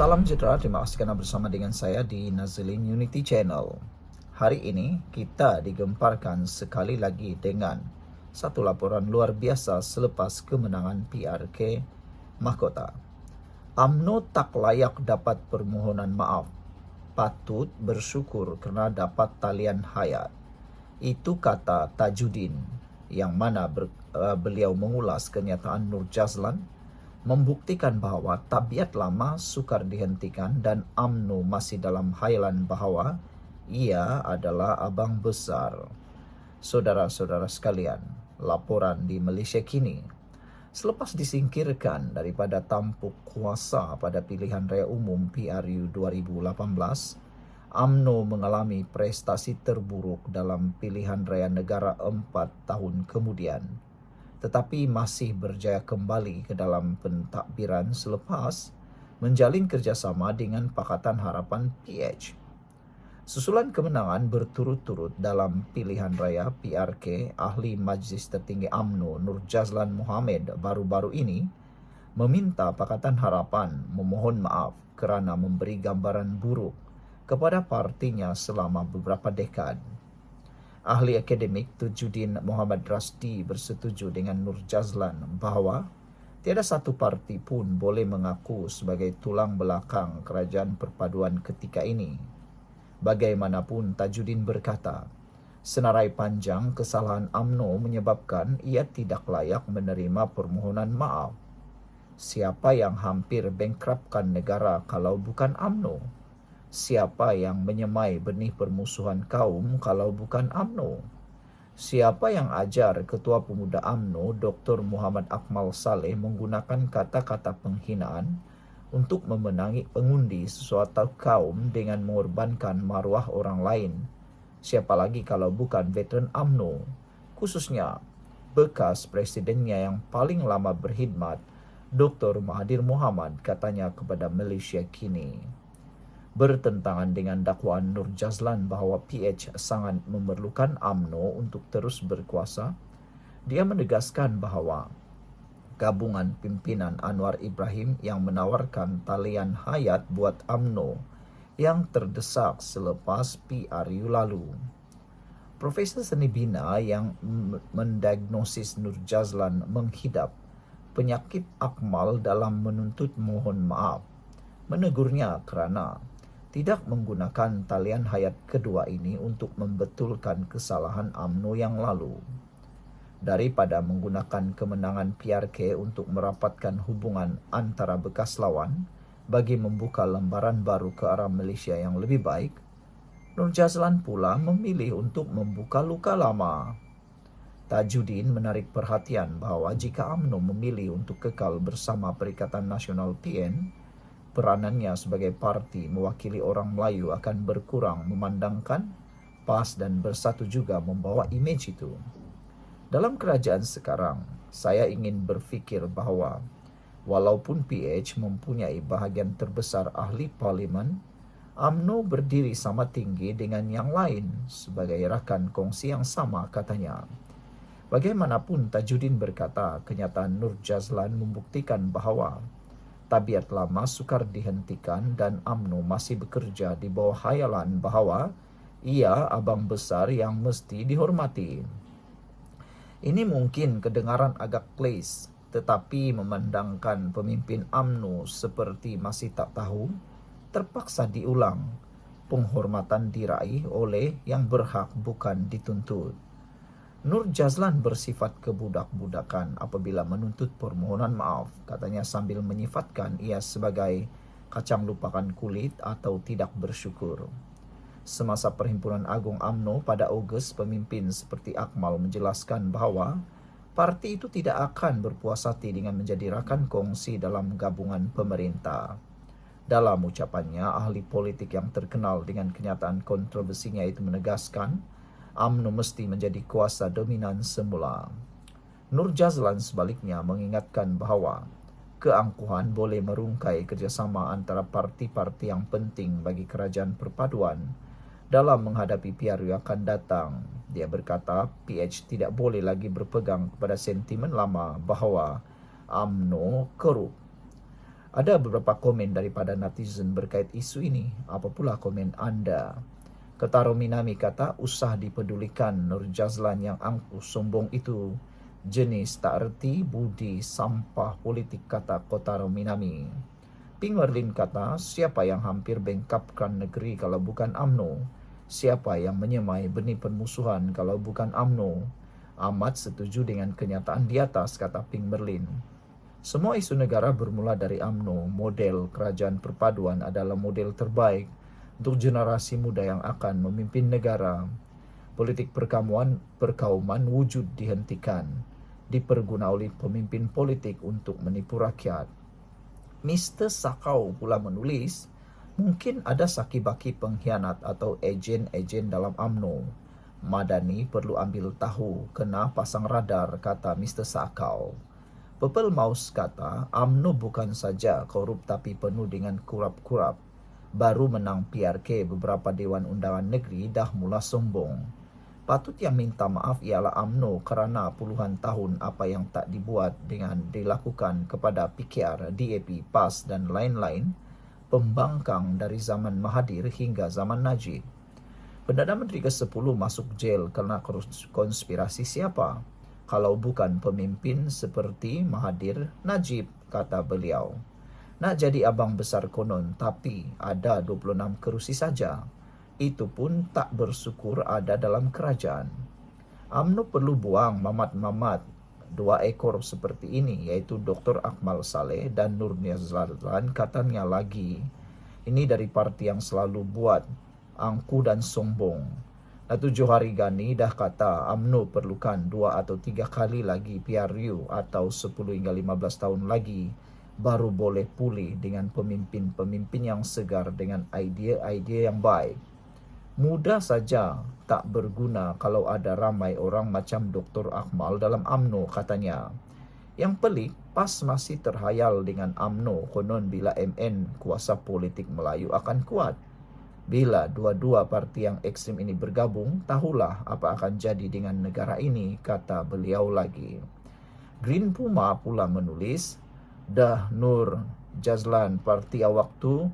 Salam sejahtera, terima kasih karena bersama dengan saya di Nazilin Unity Channel. Hari ini kita digemparkan sekali lagi dengan satu laporan luar biasa selepas kemenangan PRK Mahkota. UMNO tak layak dapat permohonan maaf, patut bersyukur kerana dapat talian hayat. Itu kata Tajudin, yang mana beliau mengulas kenyataan Nur Jazlan, membuktikan bahawa tabiat lama sukar dihentikan dan UMNO masih dalam hayalan bahawa ia adalah abang besar. Saudara-saudara sekalian, laporan di Malaysia kini, selepas disingkirkan daripada tampuk kuasa pada pilihan raya umum PRU 2018, UMNO mengalami prestasi terburuk dalam pilihan raya negara 4 tahun kemudian, tetapi masih berjaya kembali ke dalam pentadbiran selepas menjalin kerjasama dengan Pakatan Harapan PH. Susulan kemenangan berturut-turut dalam pilihan raya PRK, Ahli Majlis Tertinggi UMNO Nur Jazlan Mohammed baru-baru ini meminta Pakatan Harapan memohon maaf kerana memberi gambaran buruk kepada partinya selama beberapa dekad. Ahli akademik Tajudin Muhammad Rasdi bersetuju dengan Nur Jazlan bahawa tiada satu parti pun boleh mengaku sebagai tulang belakang kerajaan perpaduan ketika ini. Bagaimanapun, Tajudin berkata, senarai panjang kesalahan UMNO menyebabkan ia tidak layak menerima permohonan maaf. Siapa yang hampir bankruptkan negara kalau bukan UMNO? Siapa yang menyemai benih permusuhan kaum kalau bukan UMNO? Siapa yang ajar Ketua Pemuda UMNO Dr. Muhammad Akmal Saleh menggunakan kata-kata penghinaan untuk memenangi pengundi sesuatu kaum dengan mengorbankan maruah orang lain? Siapa lagi kalau bukan veteran UMNO, khususnya bekas presidennya yang paling lama berkhidmat, Dr. Mahathir Mohamad, katanya kepada Malaysia kini. Bertentangan dengan dakwaan Nur Jazlan bahawa PH sangat memerlukan UMNO untuk terus berkuasa, dia menegaskan bahawa gabungan pimpinan Anwar Ibrahim yang menawarkan talian hayat buat UMNO yang terdesak selepas PRU lalu. Profesor Seni Bina yang mendiagnosis Nur Jazlan menghidap penyakit akmal dalam menuntut mohon maaf, menegurnya kerana tidak menggunakan talian hayat kedua ini untuk membetulkan kesalahan UMNO yang lalu. Daripada menggunakan kemenangan PRK untuk merapatkan hubungan antara bekas lawan bagi membuka lembaran baru ke arah Malaysia yang lebih baik, Nur Jazlan pula memilih untuk membuka luka lama. Tajudin menarik perhatian bahawa jika UMNO memilih untuk kekal bersama Perikatan Nasional PN, peranannya sebagai parti mewakili orang Melayu akan berkurang memandangkan PAS dan Bersatu juga membawa imej itu. Dalam kerajaan sekarang, saya ingin berfikir bahawa walaupun PH mempunyai bahagian terbesar ahli parlimen, UMNO berdiri sama tinggi dengan yang lain sebagai rakan kongsi yang sama, katanya. Bagaimanapun, Tajudin berkata kenyataan Nur Jazlan membuktikan bahawa tabiat lama sukar dihentikan dan UMNO masih bekerja di bawah hayalan bahawa ia abang besar yang mesti dihormati. Ini mungkin kedengaran agak klise, tetapi memandangkan pemimpin UMNO seperti masih tak tahu, terpaksa diulang. Penghormatan diraih oleh yang berhak, bukan dituntut. Nur Jazlan bersifat kebudak-budakan apabila menuntut permohonan maaf, katanya sambil menyifatkan ia sebagai kacang lupakan kulit atau tidak bersyukur. Semasa Perhimpunan Agung UMNO pada Ogos, pemimpin seperti Akmal menjelaskan bahawa parti itu tidak akan berpuas hati dengan menjadi rakan kongsi dalam gabungan pemerintah. Dalam ucapannya, ahli politik yang terkenal dengan kenyataan kontroversinya itu menegaskan UMNO mesti menjadi kuasa dominan semula. Nur Jazlan sebaliknya mengingatkan bahawa keangkuhan boleh merungkai kerjasama antara parti-parti yang penting bagi kerajaan perpaduan dalam menghadapi PRU yang akan datang. Dia berkata PH tidak boleh lagi berpegang kepada sentimen lama bahawa UMNO korup. Ada beberapa komen daripada netizen berkait isu ini. Apa pula komen anda? Kotaro Minami kata, usah dipedulikan Nur Jazlan yang angkuh sombong itu. Jenis tak erti budi sampah politik, kata Kotaro Minami. Ping Merlin kata, siapa yang hampir bengkapkan negeri kalau bukan UMNO? Siapa yang menyemai benih permusuhan kalau bukan UMNO? Amat setuju dengan kenyataan di atas, kata Ping Merlin. Semua isu negara bermula dari UMNO. Model kerajaan perpaduan adalah model terbaik untuk generasi muda yang akan memimpin negara. Politik perkauman wujud dihentikan, diperguna oleh pemimpin politik untuk menipu rakyat. Mr. Sakau pula menulis, mungkin ada saki-baki pengkhianat atau ejen-ejen dalam UMNO. Madani perlu ambil tahu, kena pasang radar, kata Mr. Sakau. Purple Mouse kata, UMNO bukan saja korup tapi penuh dengan kurap-kurap. Baru menang PRK beberapa Dewan Undangan Negeri dah mula sombong. Patut yang minta maaf ialah UMNO kerana puluhan tahun apa yang tak dibuat dengan dilakukan kepada PKR, DAP, PAS dan lain-lain, pembangkang dari zaman Mahathir hingga zaman Najib. Perdana Menteri ke-10 masuk jail kerana konspirasi siapa? Kalau bukan pemimpin seperti Mahathir, Najib, kata beliau. Nak jadi abang besar konon, tapi ada 26 kerusi saja. Itu pun tak bersyukur ada dalam kerajaan. UMNO perlu buang mamat-mamat 2 ekor seperti ini, iaitu Dr. Akmal Saleh dan Nur Jazlan, katanya lagi. Ini dari parti yang selalu buat angku dan sombong. Datuk Johari Gani dah kata UMNO perlukan 2 atau 3 kali lagi PRU atau 10 hingga 15 tahun lagi baru boleh pulih dengan pemimpin-pemimpin yang segar dengan idea-idea yang baik. Mudah saja tak berguna kalau ada ramai orang macam Dr. Akmal dalam UMNO, katanya. Yang pelik, PAS masih terhayal dengan UMNO, konon bila MN kuasa politik Melayu akan kuat. Bila dua-dua parti yang ekstrim ini bergabung, tahulah apa akan jadi dengan negara ini, kata beliau lagi. Green Puma pula menulis, dah Nur Jazlan parti awak tu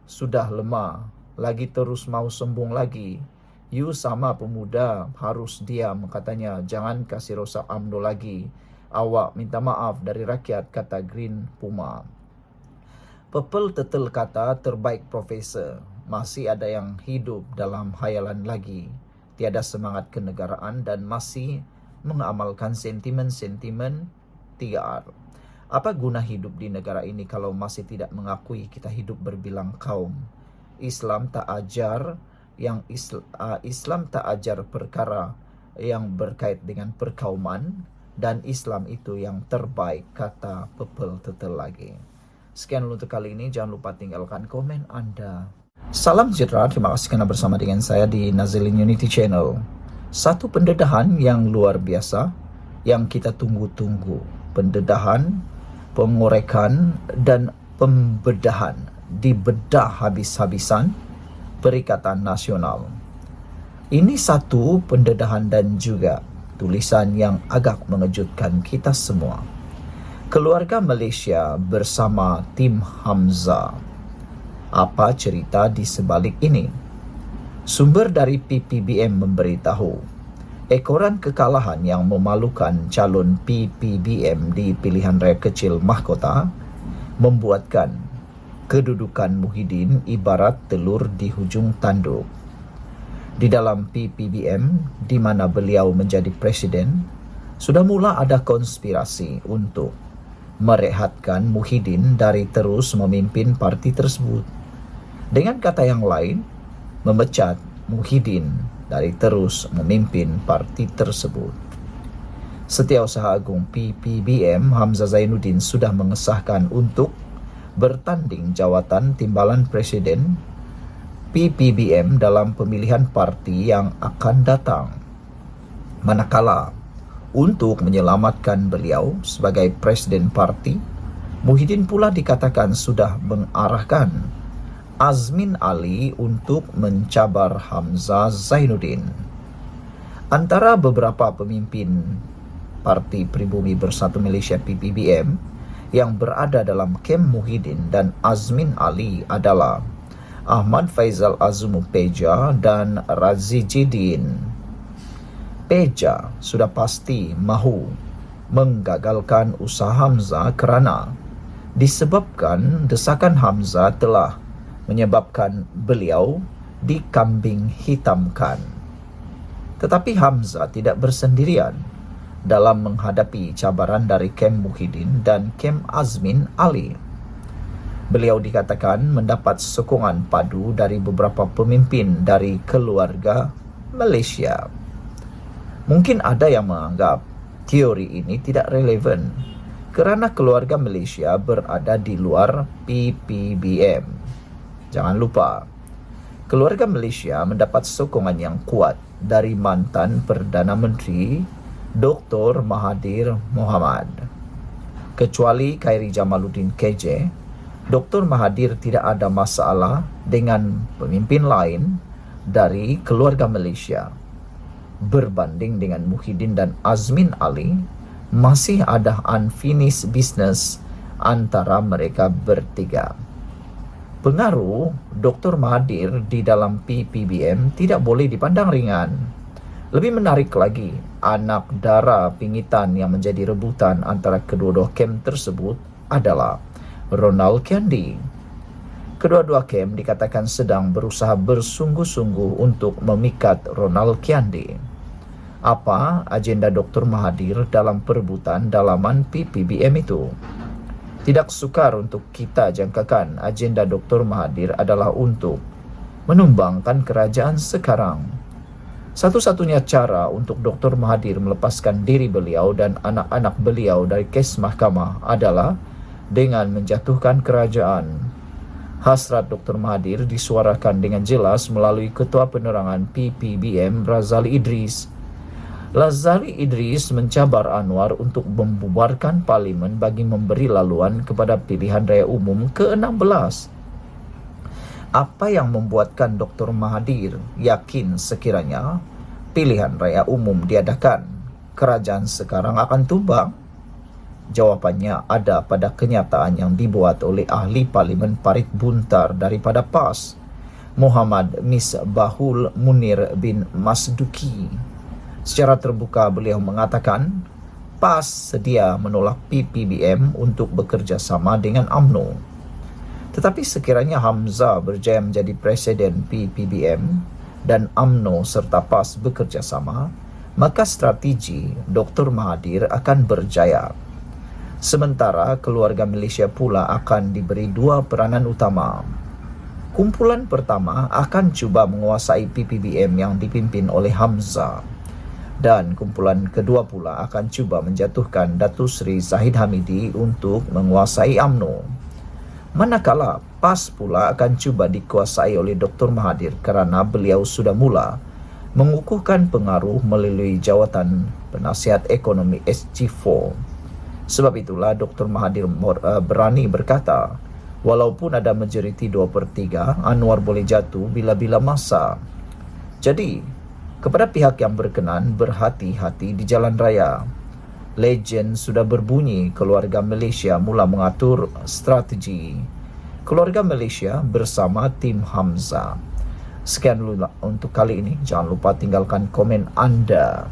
sudah lemah, lagi terus mau sombong lagi. You sama pemuda harus diam, katanya, jangan kasih rosak UMNO lagi. Awak minta maaf dari rakyat, kata Green Puma. Purple Turtle kata, terbaik profesor. Masih ada yang hidup dalam hayalan lagi. Tiada semangat kenegaraan dan masih mengamalkan sentimen-sentimen 3R. Apa guna hidup di negara ini kalau masih tidak mengakui kita hidup berbilang kaum? Islam tak ajar perkara yang berkait dengan perkauman, dan Islam itu yang terbaik, kata Purple Turtle lagi. Sekian untuk kali ini, jangan lupa tinggalkan komen anda. Salam sejahtera, terima kasih kerana bersama dengan saya di Nazilin Unity Channel. Satu pendedahan yang luar biasa yang kita tunggu-tunggu. Pendedahan, pengorekan dan pembedahan, dibedah habis-habisan Perikatan Nasional. Ini satu pendedahan dan juga tulisan yang agak mengejutkan kita semua. Keluarga Malaysia bersama tim Hamzah. Apa cerita di sebalik ini? Sumber dari PPBM memberitahu, ekoran kekalahan yang memalukan calon PPBM di pilihan raya kecil mahkota membuatkan kedudukan Muhyiddin ibarat telur di hujung tanduk. Di dalam PPBM, di mana beliau menjadi presiden, sudah mula ada konspirasi untuk merehatkan Muhyiddin dari terus memimpin parti tersebut. Dengan kata yang lain, memecat Muhyiddin dari terus memimpin parti tersebut. Setiausaha Agung PPBM Hamzah Zainuddin sudah mengesahkan untuk bertanding jawatan timbalan presiden PPBM dalam pemilihan parti yang akan datang. Manakala untuk menyelamatkan beliau sebagai presiden parti, Muhyiddin pula dikatakan sudah mengarahkan Azmin Ali untuk mencabar Hamzah Zainuddin. Antara beberapa pemimpin Parti Pribumi Bersatu Malaysia PPBM yang berada dalam kem Muhyiddin dan Azmin Ali adalah Ahmad Faizal Azumu Peja dan Razi Jidin. Peja sudah pasti mahu menggagalkan usaha Hamzah kerana disebabkan desakan Hamzah telah menyebabkan beliau dikambing hitamkan. Tetapi Hamzah tidak bersendirian dalam menghadapi cabaran dari kem Muhyiddin dan kem Azmin Ali. Beliau dikatakan mendapat sokongan padu dari beberapa pemimpin dari keluarga Malaysia. Mungkin ada yang menganggap teori ini tidak relevan kerana keluarga Malaysia berada di luar PPBM. Jangan lupa, keluarga Malaysia mendapat sokongan yang kuat dari mantan Perdana Menteri Dr. Mahathir Mohamad. Kecuali Khairi Jamaluddin KJ, Dr. Mahathir tidak ada masalah dengan pemimpin lain dari keluarga Malaysia. Berbanding dengan Muhyiddin dan Azmin Ali, masih ada unfinished business antara mereka bertiga. Pengaruh Dr. Mahathir di dalam PPBM tidak boleh dipandang ringan. Lebih menarik lagi, anak dara pingitan yang menjadi rebutan antara kedua-dua kem tersebut adalah Ronald Kiandi. Kedua-dua kem dikatakan sedang berusaha bersungguh-sungguh untuk memikat Ronald Kiandi. Apa agenda Dr. Mahathir dalam perebutan dalaman PPBM itu? Tidak sukar untuk kita jangkakan agenda Dr. Mahathir adalah untuk menumbangkan kerajaan sekarang. Satu-satunya cara untuk Dr. Mahathir melepaskan diri beliau dan anak-anak beliau dari kes mahkamah adalah dengan menjatuhkan kerajaan. Hasrat Dr. Mahathir disuarakan dengan jelas melalui Ketua Penerangan PPBM Razali Idris. Razali Idris mencabar Anwar untuk membubarkan parlimen bagi memberi laluan kepada pilihan raya umum ke-16. Apa yang membuatkan Dr. Mahathir yakin sekiranya pilihan raya umum diadakan, kerajaan sekarang akan tumbang? Jawapannya ada pada kenyataan yang dibuat oleh ahli parlimen Parit Buntar daripada PAS, Muhammad Misbahul Munir bin Masduki. Secara terbuka beliau mengatakan PAS sedia menolak PPBM untuk bekerja sama dengan UMNO. Tetapi sekiranya Hamzah berjaya menjadi presiden PPBM dan UMNO serta PAS bekerja sama, maka strategi Dr. Mahathir akan berjaya. Sementara keluarga Malaysia pula akan diberi dua peranan utama. Kumpulan pertama akan cuba menguasai PPBM yang dipimpin oleh Hamzah. Dan kumpulan kedua pula akan cuba menjatuhkan Datuk Seri Zahid Hamidi untuk menguasai UMNO. Manakala PAS pula akan cuba dikuasai oleh Dr. Mahathir kerana beliau sudah mula mengukuhkan pengaruh melalui jawatan penasihat ekonomi SG4. Sebab itulah Dr. Mahathir berani berkata, walaupun ada majoriti 2/3, Anwar boleh jatuh bila-bila masa. Jadi, kepada pihak yang berkenan, berhati-hati di jalan raya. Legend sudah berbunyi, keluarga Malaysia mula mengatur strategi. Keluarga Malaysia bersama tim Hamzah. Sekian dulu untuk kali ini. Jangan lupa tinggalkan komen anda.